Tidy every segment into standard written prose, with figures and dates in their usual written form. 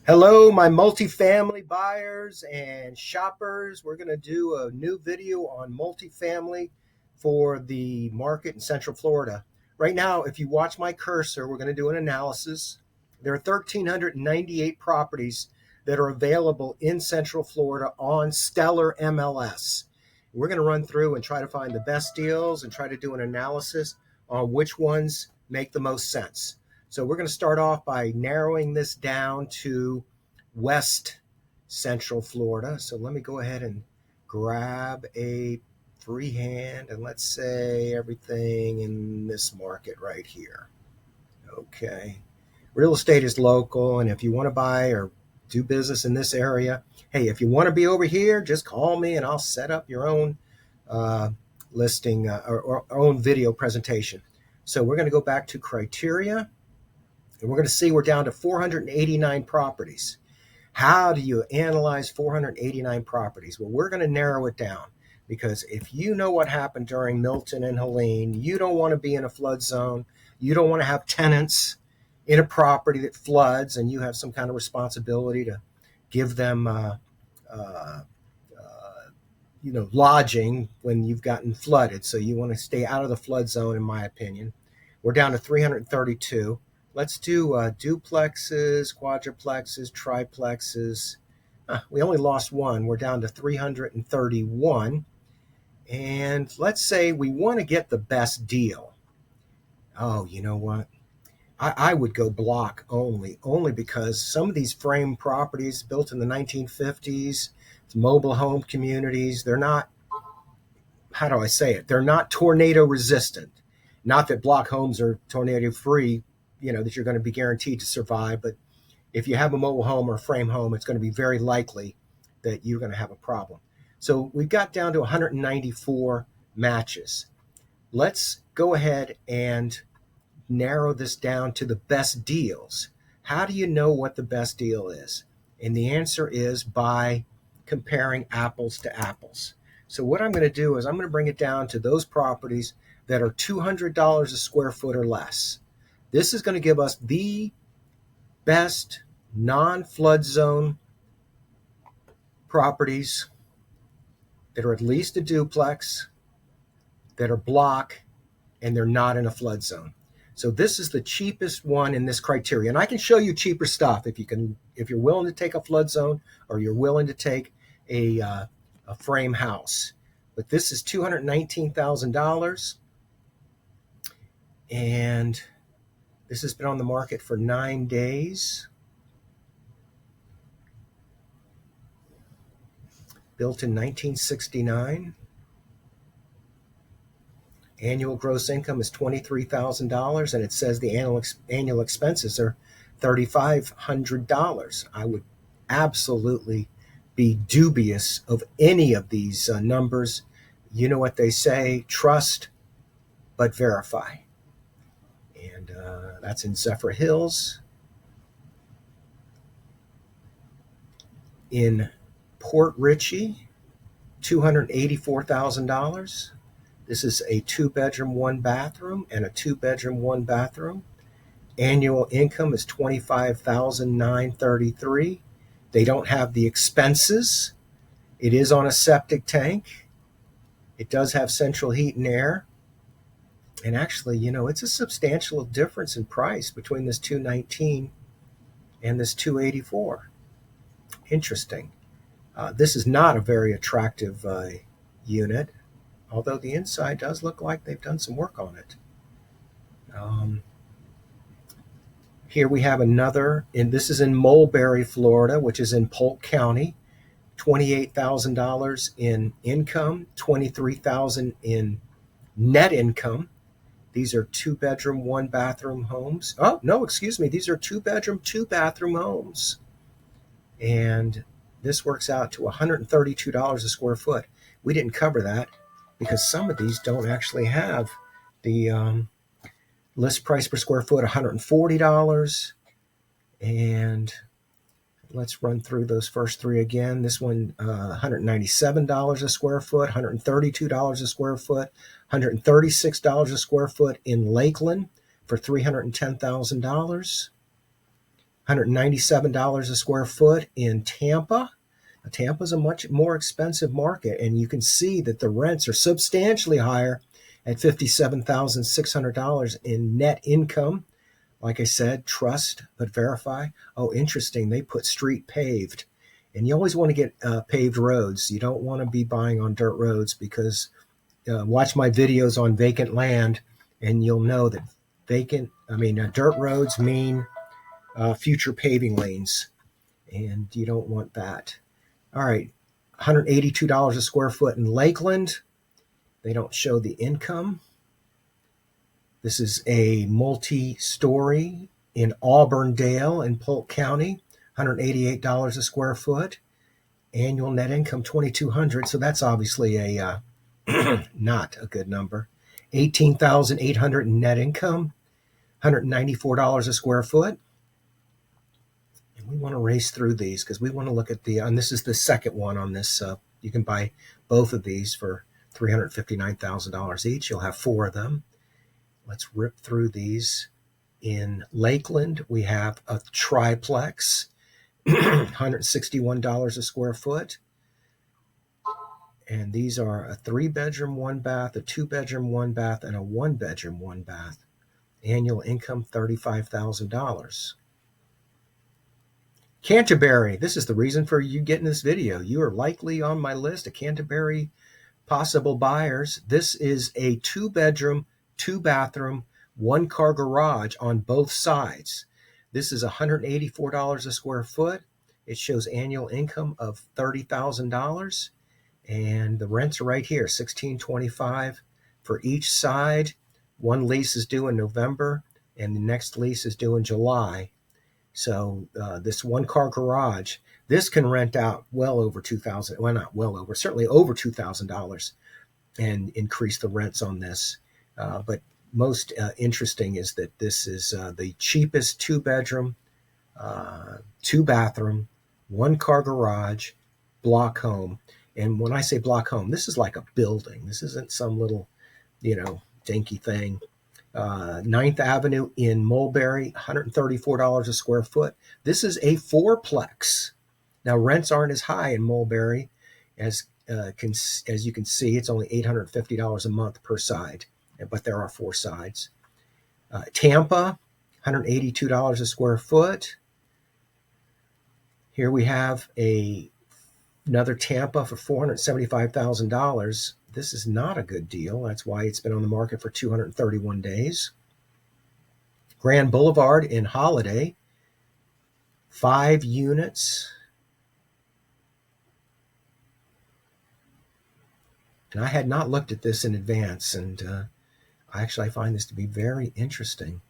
Hello, my multifamily buyers and shoppers. We're going to do a new video on multifamily for the market in Central Florida. Right now, if you watch my cursor, we're going to do an analysis. There are 1,398 properties that are available in Central Florida on Stellar MLS. We're going to run through and try to find the best deals and try to do an analysis on which ones make the most sense. So we're going to start off by narrowing this down to West Central Florida. So let me go ahead and grab a freehand and let's say everything in this market right here. Okay. Real estate is local, and if you want to buy or do business in this area, hey, if you want to be over here, just call me and I'll set up your own listing or own video presentation. So we're going to go back to criteria. And we're going to see we're down to 489 properties. How do you analyze 489 properties? Well, we're going to narrow it down because if you know what happened during Milton and Helene, you don't want to be in a flood zone. You don't want to have tenants in a property that floods, and you have some kind of responsibility to give them lodging when you've gotten flooded. So you want to stay out of the flood zone, in my opinion. We're down to 332. Let's do duplexes, quadruplexes, triplexes. We only lost one. We're down to 331. And let's say we want to get the best deal. Oh, you know what? I would go block only because some of these frame properties built in the 1950s, mobile home communities, they're not, how do I say it? They're not tornado resistant. Not that block homes are tornado free, that you're going to be guaranteed to survive. But if you have a mobile home or a frame home, it's going to be very likely that you're going to have a problem. So we've got down to 194 matches. Let's go ahead and narrow this down to the best deals. How do you know what the best deal is? And the answer is by comparing apples to apples. So what I'm going to do is I'm going to bring it down to those properties that are $200 a square foot or less. This is going to give us the best non-flood zone properties that are at least a duplex, that are block, and they're not in a flood zone. So this is the cheapest one in this criteria. And I can show you cheaper stuff if you're willing to take a flood zone or you're willing to take a frame house. But this is $219,000. And this has been on the market for 9 days. Built in 1969. Annual gross income is $23,000, and it says the annual expenses are $3,500. I would absolutely be dubious of any of these numbers. You know what they say, trust but verify. And that's in Zephyr Hills. In Port Richey, $284,000. This is a 2-bedroom, 1-bathroom and a 2-bedroom, 1-bathroom. Annual income is $25,933. They don't have the expenses. It is on a septic tank. It does have central heat and air. And actually, it's a substantial difference in price between this 219 and this 284. Interesting. This is not a very attractive unit, although the inside does look like they've done some work on it. Here we have another, and this is in Mulberry, Florida, which is in Polk County. $28,000 in income, $23,000 in net income. These are 2-bedroom, 1-bathroom homes. Oh, no, excuse me. These are 2-bedroom, 2-bathroom homes. And this works out to $132 a square foot. We didn't cover that because some of these don't actually have the list price per square foot, $140. And let's run through those first three again. This one, $197 a square foot, $132 a square foot, $136 a square foot in Lakeland for $310,000. $197 a square foot in Tampa. Tampa's a much more expensive market, and you can see that the rents are substantially higher at $57,600 in net income. Like I said, trust but verify. Oh, interesting. They put street paved. And you always want to get paved roads. You don't want to be buying on dirt roads because watch my videos on vacant land and you'll know that dirt roads mean future paving lanes. And you don't want that. All right, $182 a square foot in Lakeland. They don't show the income. This is a multi-story in Auburndale in Polk County, $188 a square foot. Annual net income $2,200. So that's obviously a not a good number. $18,800 in net income, $194 a square foot. And we want to race through these because we want to look at and this is the second one on this. You can buy both of these for $359,000 each. You'll have 4 of them. Let's rip through these. In Lakeland, we have a triplex, $161 a square foot. And these are a 3-bedroom, 1 bath, a 2-bedroom, 1 bath, and a 1-bedroom, 1 bath. Annual income, $35,000. Canterbury, this is the reason for you getting this video. You are likely on my list of Canterbury possible buyers. This is a 2-bedroom, 2-bathroom, 1-car garage on both sides. This is $184 a square foot. It shows annual income of $30,000. And the rents are right here, $1,625 for each side. One lease is due in November, and the next lease is due in July. So this 1-car garage, this can rent out well over $2,000. Well, not well over, certainly over $2,000, and increase the rents on this. But most interesting is that this is the cheapest 2-bedroom, 2-bathroom, 1-car garage block home. And when I say block home, this is like a building. This isn't some little, dinky thing. 9th Avenue in Mulberry, $134 a square foot. This is a 4-plex. Now, rents aren't as high in Mulberry as you can see. It's only $850 a month per side, but there are 4 sides. Tampa, $182 a square foot. Here we have another Tampa for $475,000. This is not a good deal. That's why it's been on the market for 231 days. Grand Boulevard in Holiday, 5 units. And I had not looked at this in advance, and I find this to be very interesting.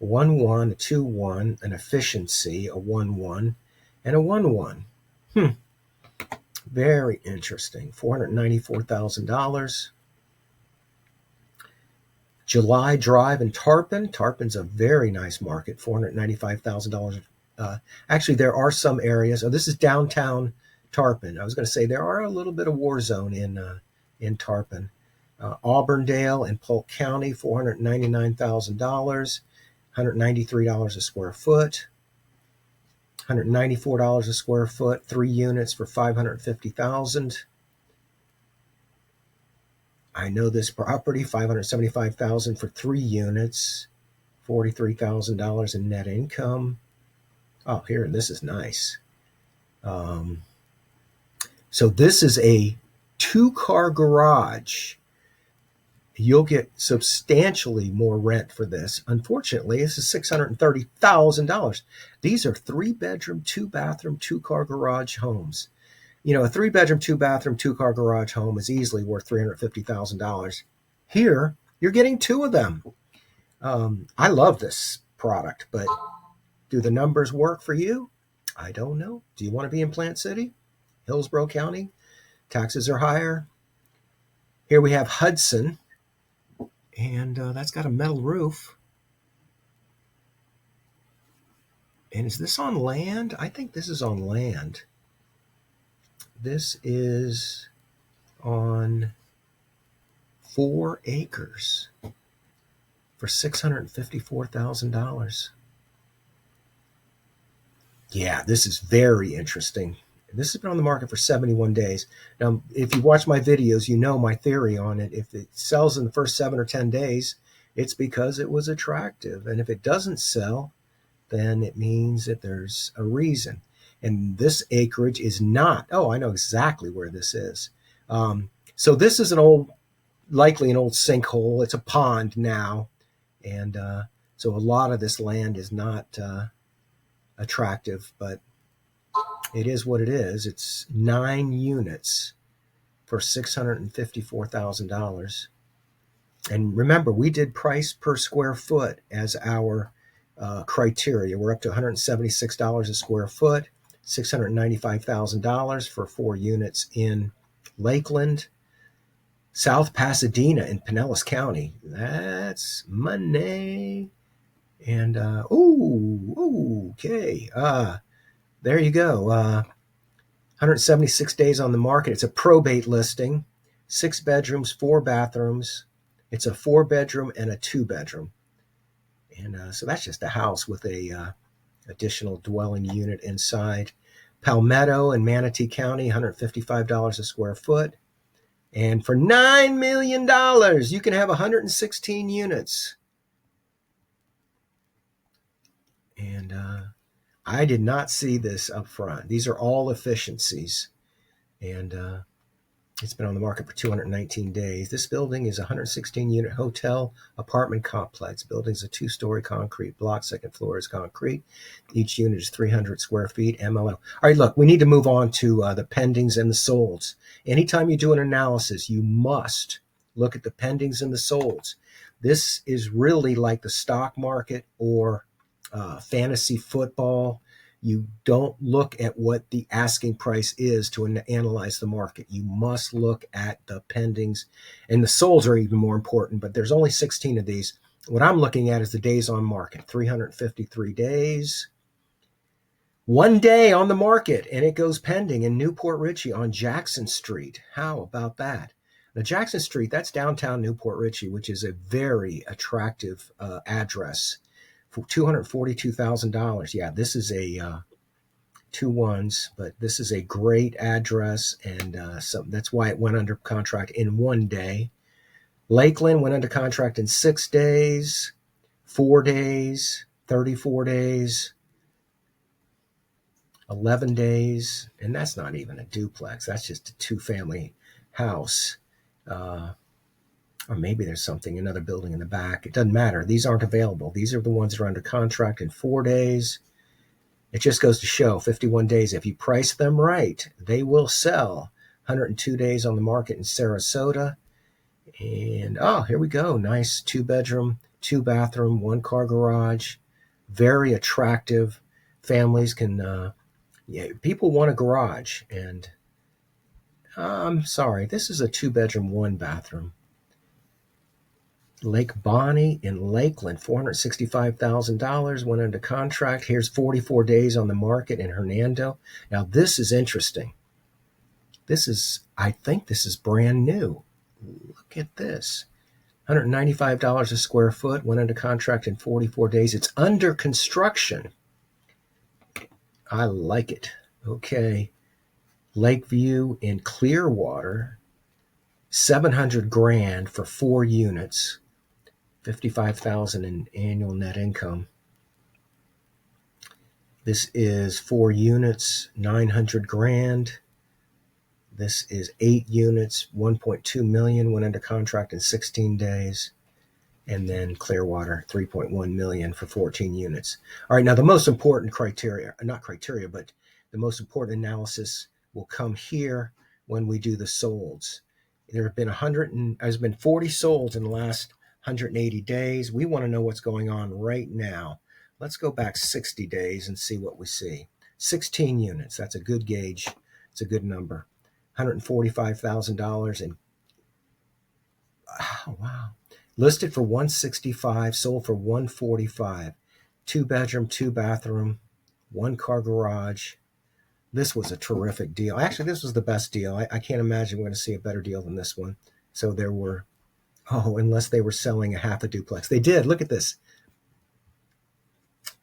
1-1, a 2-1, an efficiency, a 1-1, and a 1-1. Very interesting. $494,000. July Drive in Tarpon. Tarpon's a very nice market, $495,000. Actually, there are some areas. Oh, this is downtown Tarpon. I was going to say there are a little bit of war zone in Tarpon. Auburndale in Polk County, $499,000, $193 a square foot. $194 a square foot, 3 units for $550,000. I know this property, $575,000 for 3 units, $43,000 in net income. Oh, here, this is nice. So this is a 2-car garage. You'll get substantially more rent for this. Unfortunately, this is $630,000. These are 3-bedroom, 2-bathroom, 2-car garage homes. A 3-bedroom, 2-bathroom, 2-car garage home is easily worth $350,000. Here, you're getting 2 of them. I love this product, but do the numbers work for you? I don't know. Do you want to be in Plant City, Hillsborough County? Taxes are higher. Here we have Hudson. And that's got a metal roof. And is this on land? I think this is on land. This is on 4 acres for $654,000. Yeah, this is very interesting. This has been on the market for 71 days. Now, if you watch my videos, you know my theory on it. If it sells in the first 7 or 10 days, it's because it was attractive. And if it doesn't sell, then it means that there's a reason. And this acreage is not, oh, I know exactly where this is. So this is likely an old sinkhole. It's a pond now. And so a lot of this land is not attractive, but it is what it is. It's 9 units for $654,000. And remember, we did price per square foot as our criteria. We're up to $176 a square foot, $695,000 for 4 units in Lakeland. South Pasadena in Pinellas County. That's money. And, okay. There you go. 176 days on the market. It's a probate listing, 6 bedrooms, 4 bathrooms. It's a 4 bedroom and a 2 bedroom. And so that's just a house with a additional dwelling unit inside. Palmetto in Manatee County, $155 a square foot. And for $9 million, you can have 116 units. And I did not see this up front. These are all efficiencies. And it's been on the market for 219 days. This building is a 116-unit hotel apartment complex. Building is a 2-story concrete block. Second floor is concrete. Each unit is 300 square feet. MLL. All right, look, we need to move on to the pendings and the solds. Anytime you do an analysis, you must look at the pendings and the solds. This is really like the stock market or fantasy football. You don't look at what the asking price is to analyze the market. You must look at the pendings, and the solds are even more important, but there's only 16 of these. What I'm looking at is the days on market, 353 days. 1 day on the market, and it goes pending in Newport Richey on Jackson Street. How about that? Now, Jackson Street, that's downtown Newport Richey, which is a very attractive address. For $242,000. Yeah, this is a 2 1s, but this is a great address, and that's why it went under contract in 1 day. Lakeland went under contract in 6 days, 4 days, 34 days, 11 days, and that's not even a duplex. That's just a 2-family house. Or maybe there's another building in the back. It doesn't matter. These aren't available. These are the ones that are under contract in 4 days. It just goes to show 51 days. If you price them right, they will sell. 102 days on the market in Sarasota. And, here we go. Nice 2-bedroom, 2-bathroom, 1-car garage. Very attractive. Families can, people want a garage. And I'm sorry, this is a 2-bedroom, 1-bathroom. Lake Bonnie in Lakeland, $465,000 went under contract. Here's 44 days on the market in Hernando. Now, this is interesting. I think this is brand new. Look at this. $195 a square foot, went under contract in 44 days. It's under construction. I like it. Okay. Lakeview in Clearwater, $700,000 for 4 units. $55,000 in annual net income. This is 4 units, $900,000. This is 8 units, $1.2 million, went under contract in 16 days. And then Clearwater, $3.1 million for 14 units. All right, now the most important but the most important analysis will come here when we do the solds. There's been 40 solds in the last 180 days. We want to know what's going on right now. Let's go back 60 days and see what we see. 16 units. That's a good gauge. It's a good number. $145,000 and wow. Listed for $165,000, sold for $145,000. 2-bedroom, 2-bathroom, 1-car garage. This was a terrific deal. Actually, this was the best deal. I can't imagine we're going to see a better deal than this one. So there were unless they were selling a half a duplex. They did. Look at this.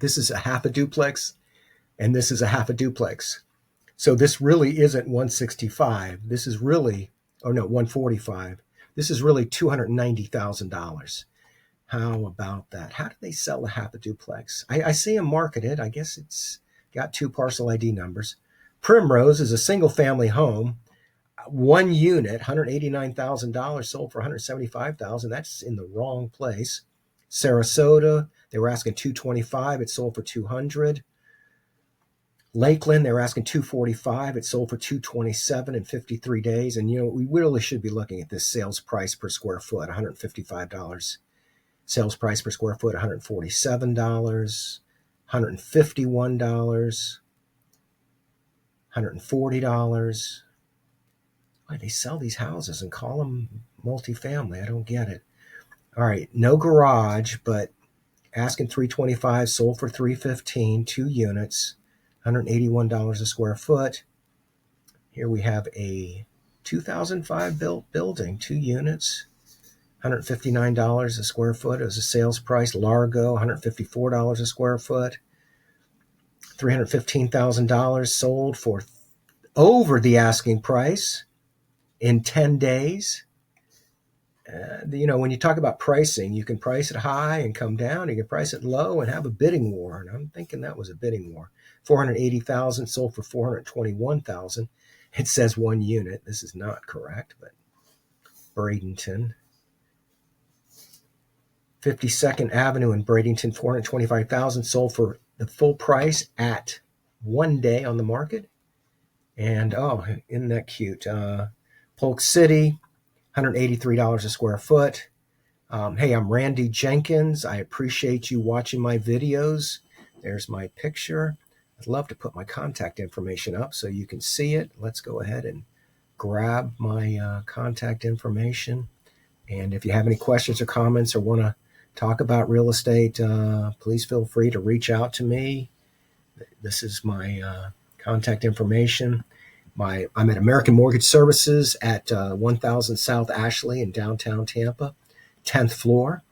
This is a half a duplex. and this is a half a duplex. So this really isn't 165. This is really, oh no, 145. This is really $290,000. How about that? How do they sell a half a duplex? I see them marketed. I guess it's got 2 parcel ID numbers. Primrose is a single family home, 1 unit, $189,000, sold for $175,000. That's in the wrong place. Sarasota, they were asking $225. It sold for $200. Lakeland, they were asking $245. It sold for $227 in 53 days. And we really should be looking at this sales price per square foot, $155. Sales price per square foot, $147, $151, $140. Why they sell these houses and call them multifamily? I don't get it. All right, no garage, but asking $325, sold for $315, 2 units, $181 a square foot. Here we have a 2005 built building, 2 units, $159 a square foot as a sales price. Largo, $154 a square foot. $315,000 sold for over the asking price in 10 days. When you talk about pricing, you can price it high and come down. You can price it low and have a bidding war. And I'm thinking that was a bidding war. $480,000 sold for $421,000. It says 1 unit. This is not correct, but Bradenton. 52nd Avenue in Bradenton, $425,000 sold for the full price at 1 day on the market. And isn't that cute? Polk City, $183 a square foot. Hey, I'm Randal Jenkins. I appreciate you watching my videos. There's my picture. I'd love to put my contact information up so you can see it. Let's go ahead and grab my contact information. And if you have any questions or comments or want to talk about real estate, please feel free to reach out to me. This is my contact information. I'm at American Mortgage Services at 1000 South Ashley in downtown Tampa, 10th floor.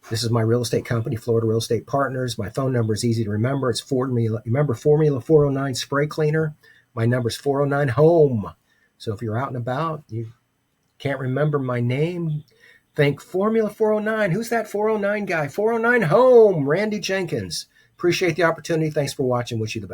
This is my real estate company, Florida Real Estate Partners. My phone number is easy to remember. It's Formula 409 Spray Cleaner. My number is 409 Home. So if you're out and about, you can't remember my name, think Formula 409. Who's that 409 guy? 409 Home, Randal Jenkins. Appreciate the opportunity. Thanks for watching. Wish you the best.